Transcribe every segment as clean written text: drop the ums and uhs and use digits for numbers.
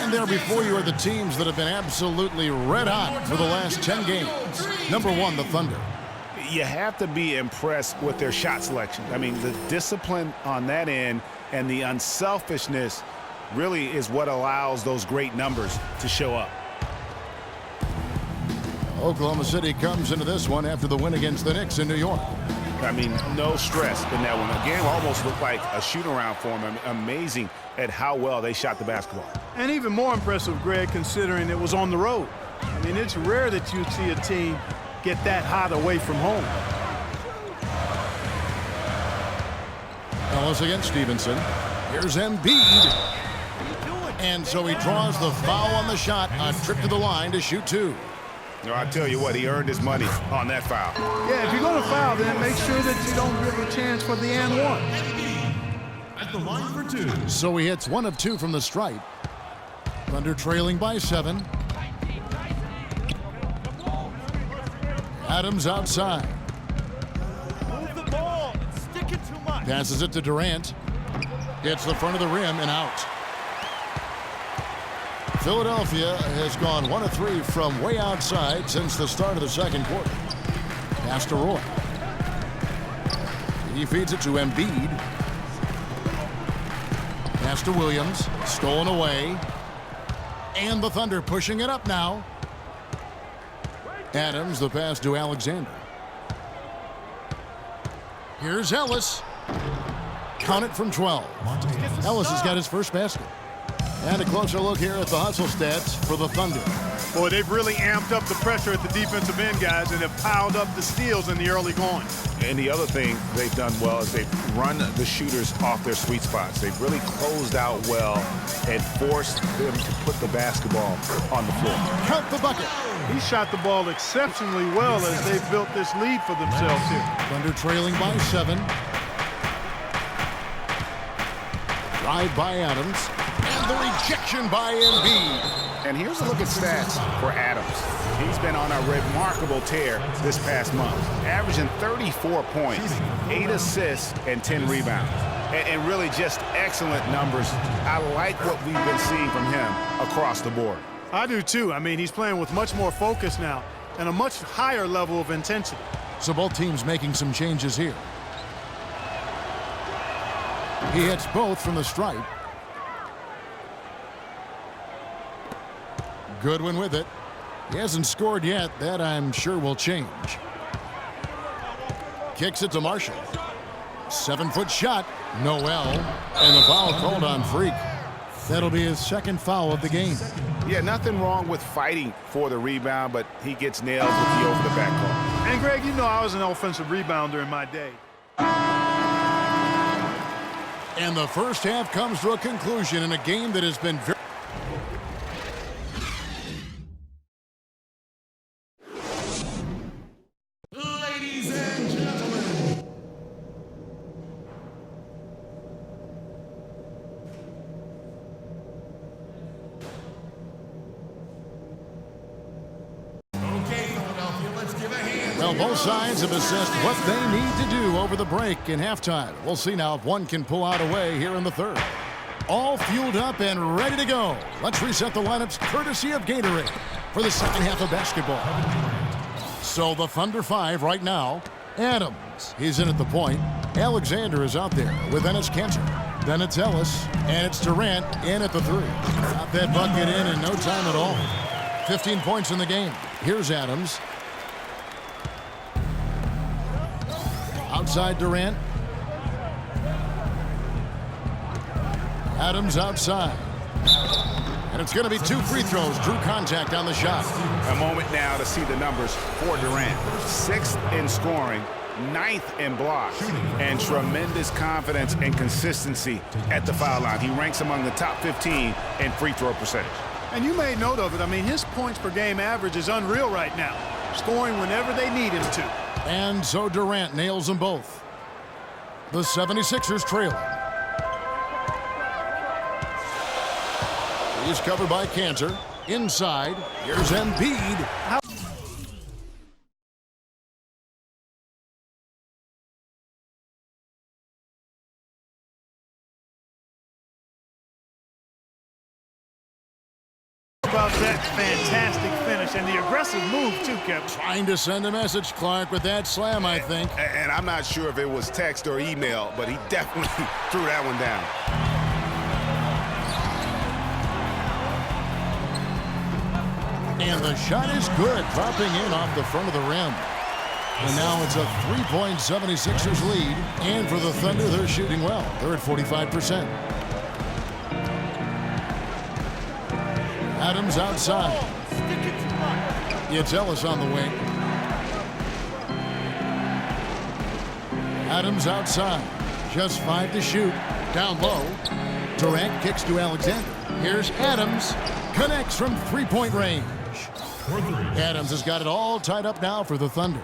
And there before you are the teams that have been absolutely red hot for the last 10 games. Number one, the Thunder. You have to be impressed with their shot selection. I mean, the discipline on that end and the unselfishness really is what allows those great numbers to show up. Oklahoma City comes into this one after the win against the Knicks in New York. I mean, no stress in that one. The game almost looked like a shoot-around for them. Amazing at how well they shot the basketball. And even more impressive, Greg, considering it was on the road. I mean, it's rare that you see a team get that hot away from home. Ellis against Stevenson. Here's Embiid. And so he draws the foul on the shot. A trip to the line to shoot two. No, I tell you what, he earned his money on that foul. Yeah, if you're going to foul, then make sure that you don't give a chance for the and one. At the line for two. So he hits 1 of 2 from the stripe. Thunder trailing by 7. Adams outside. Move the ball. Stick it too much. Passes it to Durant. Hits the front of the rim and out. Philadelphia has gone 1 of 3 from way outside since the start of the second quarter. Pass to Roy. He feeds it to Embiid. Pass to Williams. Stolen away. And the Thunder pushing it up now. Adams, the pass to Alexander. Here's Ellis. Count it from 12. Ellis has got his first basket. And a closer look here at the hustle stats for the Thunder. Boy, they've really amped up the pressure at the defensive end, guys, and have piled up the steals in the early going. And the other thing they've done well is they've run the shooters off their sweet spots. They've really closed out well and forced them to put the basketball on the floor. Count the bucket. He shot the ball exceptionally well as they've built this lead for themselves here. Thunder trailing by 7. Drive by Adams. And the rejection by Embiid. And here's a look at stats for Adams. He's been on a remarkable tear this past month, averaging 34 points, 8 assists, and 10 rebounds. And really just excellent numbers. I like what we've been seeing from him across the board. I do too. I mean, he's playing with much more focus now and a much higher level of intensity. So both teams making some changes here. He hits both from the stripe. Goodwin with it. He hasn't scored yet. That, I'm sure, will change. Kicks it to Marshall. 7-foot shot. Noel. And the foul called on Freak. That'll be his second foul of the game. Yeah, nothing wrong with fighting for the rebound, but he gets nailed with the over-the-back call. And, Greg, you know I was an offensive rebounder in my day. And the first half comes to a conclusion in a game that has been very... Ladies and gentlemen. Okay, Philadelphia, let's give a hand. Well, both sides have assessed what they need to do over the break in halftime. We'll see now if one can pull out a way here in the third. All fueled up and ready to go. Let's reset the lineups courtesy of Gatorade for the second half of basketball. So the Thunder 5 right now. Adams, he's in at the point. Alexander is out there with Enes Kanter. Then it's Ellis, and it's Durant in at the 3. Got that bucket in no time at all. 15 points in the game. Here's Adams. Outside Durant. Adams outside. And it's going to be 2 free throws. Drew contact on the shot. A moment now to see the numbers for Durant. 6th in scoring, 9th in blocks, and tremendous confidence and consistency at the foul line. He ranks among the top 15 in free throw percentage. And you made note of it. I mean, his points per game average is unreal right now, scoring whenever they need him to. And so Durant nails them both. The 76ers trailing. He's covered by Kanter. Inside, here's Embiid. About that fantastic finish and the aggressive move, too, Kevin. Trying to send a message, Clark, with that slam, I think. And I'm not sure if it was text or email, but he definitely threw that one down. And the shot is good, dropping in off the front of the rim. And now it's a 3-point 76ers lead. And for the Thunder, they're shooting well. They're at 45%. Adams outside. It's Ellis on the wing. Adams outside. Just 5 to shoot. Down low. Durant kicks to Alexander. Here's Adams. Connects from 3-point range. Adams has got it all tied up now for the Thunder.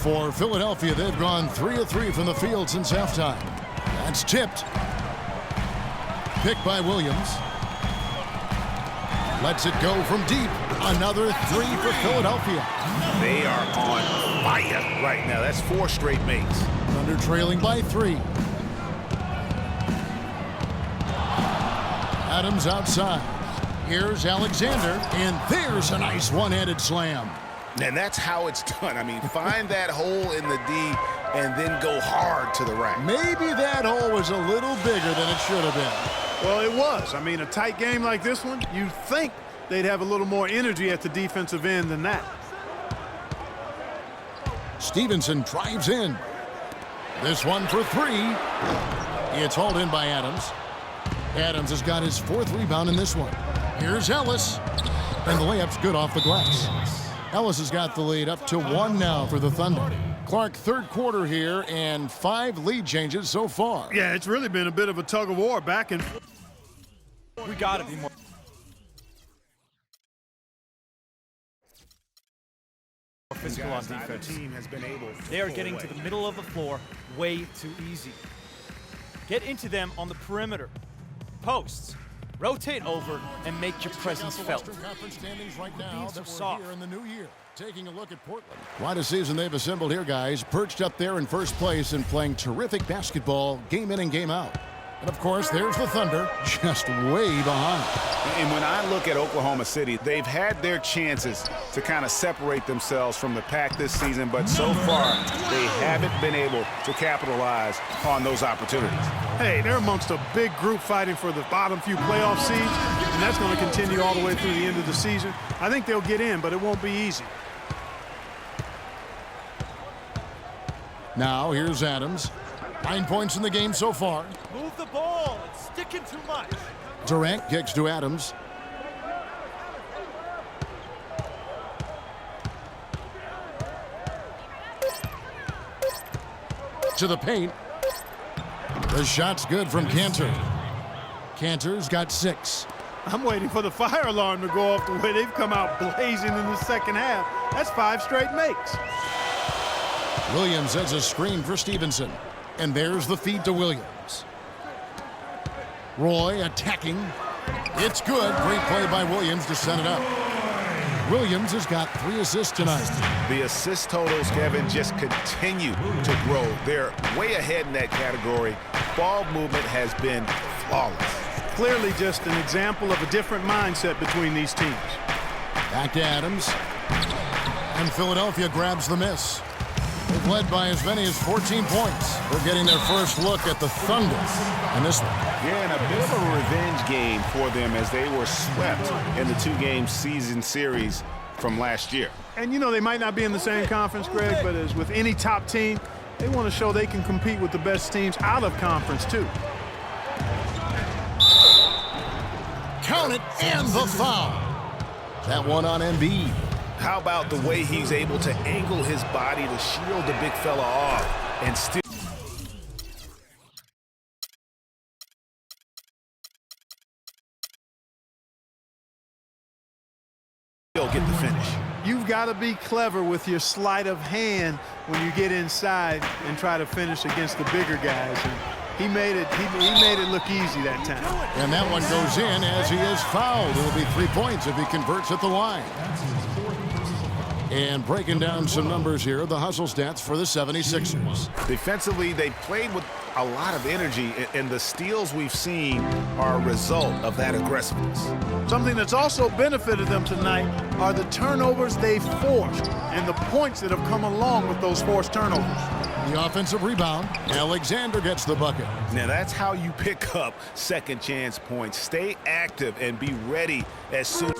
For Philadelphia, they've gone 3 of 3 from the field since halftime. That's tipped. Picked by Williams. Lets it go from deep. Another 3 for Philadelphia. They are on fire right now. That's 4 straight makes. Thunder trailing by 3. Adams outside. Here's Alexander, and there's a nice one-handed slam. And that's how it's done. I mean, find that hole in the D and then go hard to the rack. Maybe that hole was a little bigger than it should have been. Well, it was. I mean, a tight game like this one, you'd think they'd have a little more energy at the defensive end than that. Stevenson drives in. This one for 3. It's hauled in by Adams. Adams has got his 4th rebound in this one. Here's Ellis. And the layup's good off the glass. Ellis has got the lead up to 1 now for the Thunder. Clark, third quarter here, and 5 lead changes so far. Yeah, it's really been a bit of a tug of war back and forth. We got to be more physical on defense. They are getting to the middle of the floor way too easy. Get into them on the perimeter. Posts. Rotate over and make your presence felt. Right now that we're soft. here in the new year. Taking a look at Portland. Quite a season they've assembled here, guys. Perched up there in first place and playing terrific basketball game in and game out. And, of course, there's the Thunder just way behind. And when I look at Oklahoma City, they've had their chances to kind of separate themselves from the pack this season, but so far they haven't been able to capitalize on those opportunities. Hey, they're amongst a big group fighting for the bottom few playoff seeds, and that's going to continue all the way through the end of the season. I think they'll get in, but it won't be easy. Now, here's Adams. 9 points in the game so far. Move the ball. It's sticking too much. Durant kicks to Adams. To the paint. The shot's good from Cantor. Cantor's got 6. I'm waiting for the fire alarm to go off the way they've come out blazing in the second half. That's 5 straight makes. Williams has a screen for Stevenson. And there's the feed to Williams. Roy attacking. It's good. Great play by Williams to set it up. Williams has got 3 assists tonight. The assist totals, Kevin, just continue to grow. They're way ahead in that category. Ball movement has been flawless. Clearly just an example of a different mindset between these teams. Back to Adams. And Philadelphia grabs the miss. They've led by as many as 14 points. They're getting their first look at the Thunder in this one. Yeah, and a bit of a revenge game for them as they were swept in the 2-game season series from last year. And, you know, they might not be in the same conference, Greg, but as with any top team, they want to show they can compete with the best teams out of conference, too. Count it, and the foul. That one on Embiid. How about the way he's able to angle his body to shield the big fella off and still get the finish? You've got to be clever with your sleight of hand when you get inside and try to finish against the bigger guys. And he made it look easy that time. And that one goes in as he is fouled. It'll be 3 points if he converts at the line. And breaking down some numbers here, the hustle stats for the 76ers. Defensively, they played with a lot of energy, and the steals we've seen are a result of that aggressiveness. Something that's also benefited them tonight are the turnovers they forced and the points that have come along with those forced turnovers. The offensive rebound, Alexander gets the bucket. Now that's how you pick up second chance points. Stay active and be ready as soon.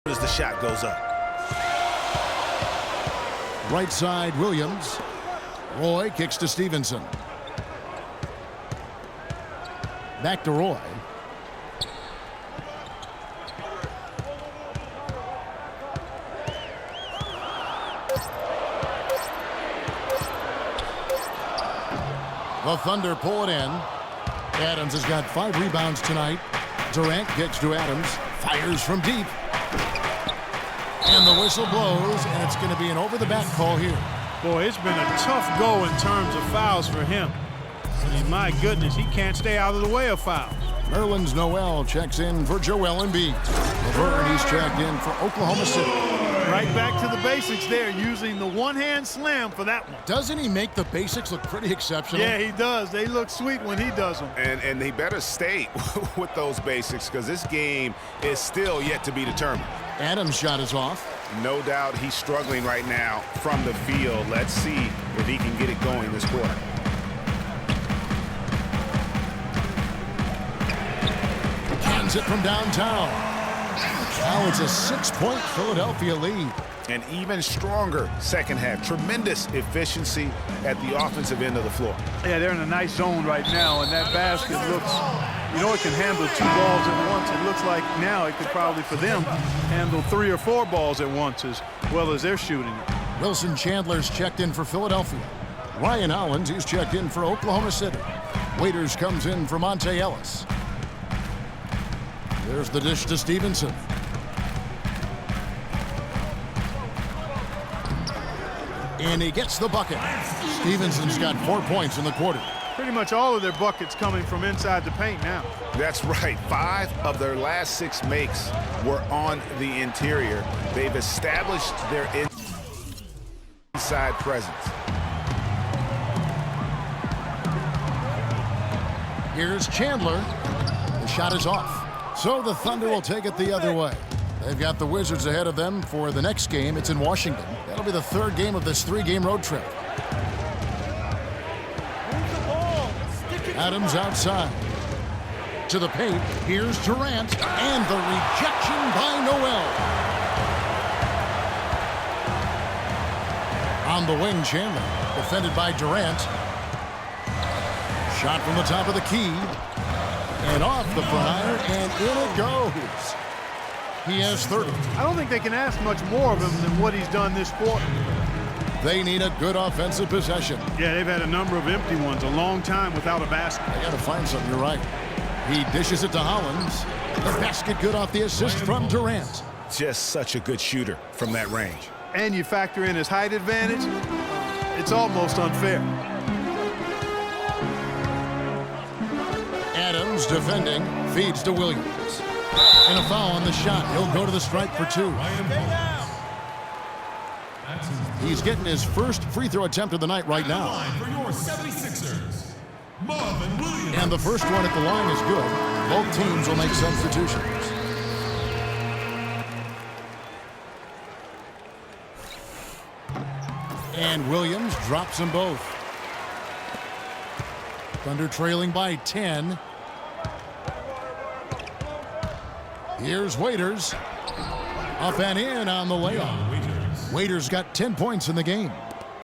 As the shot goes up. Right side, Williams. Roy kicks to Stevenson. Back to Roy. The Thunder pull it in. Adams has got 5 rebounds tonight. Durant kicks to Adams. Fires from deep. And the whistle blows, and it's going to be an over-the-back call here. Boy, it's been a tough go in terms of fouls for him. I mean, my goodness, he can't stay out of the way of fouls. Nerlens Noel checks in for Joel Embiid. Laverne, he's checked in for Oklahoma City. Right back to the basics there, using the one-hand slam for that one. Doesn't he make the basics look pretty exceptional? Yeah, he does. They look sweet when he does them. And he better stay with those basics, because this game is still yet to be determined. Adams' shot is off. No doubt he's struggling right now from the field. Let's see if he can get it going this quarter. Cans it from downtown. Now it's a 6-point Philadelphia lead. An even stronger second half. Tremendous efficiency at the offensive end of the floor. Yeah, they're in a nice zone right now, and that basket looks, you know, it can handle 2 balls at once. It looks like now it could probably, for them, handle 3 or 4 balls at once as well as they're shooting it. Wilson Chandler's checked in for Philadelphia. Ryan Hollins, he's checked in for Oklahoma City. Waiters comes in for Monte Ellis. There's the dish to Stevenson. And he gets the bucket. Stevenson's got 4 points in the quarter. Pretty much all of their buckets coming from inside the paint now. That's right. 5 of their last 6 makes were on the interior. They've established their inside presence. Here's Chandler. The shot is off. So the Thunder will take it the other way. They've got the Wizards ahead of them for the next game. It's in Washington. That'll be the 3rd game of this 3-game road trip. Adams outside. To the paint. Here's Durant. And the rejection by Noel. On the wing, Chandler. Defended by Durant. Shot from the top of the key. And off the front iron. And in it goes. He has 30. I don't think they can ask much more of him than what he's done this quarter. They need a good offensive possession. Yeah, they've had a number of empty ones, a long time without a basket. They got to find something, you're right. He dishes it to Hollins. The basket good off the assist from Durant. Just such a good shooter from that range. And you factor in his height advantage, it's almost unfair. Adams defending, feeds to Williams. And a foul on the shot. He'll go to the stripe for 2. He's getting his first free throw attempt of the night right now. For your 76ers, Marvin Williams. And the first one at the line is good. Both teams will make substitutions. And Williams drops them both. Thunder trailing by 10. Here's Waiters. Up and in on the layup. Waiters got 10 points in the game.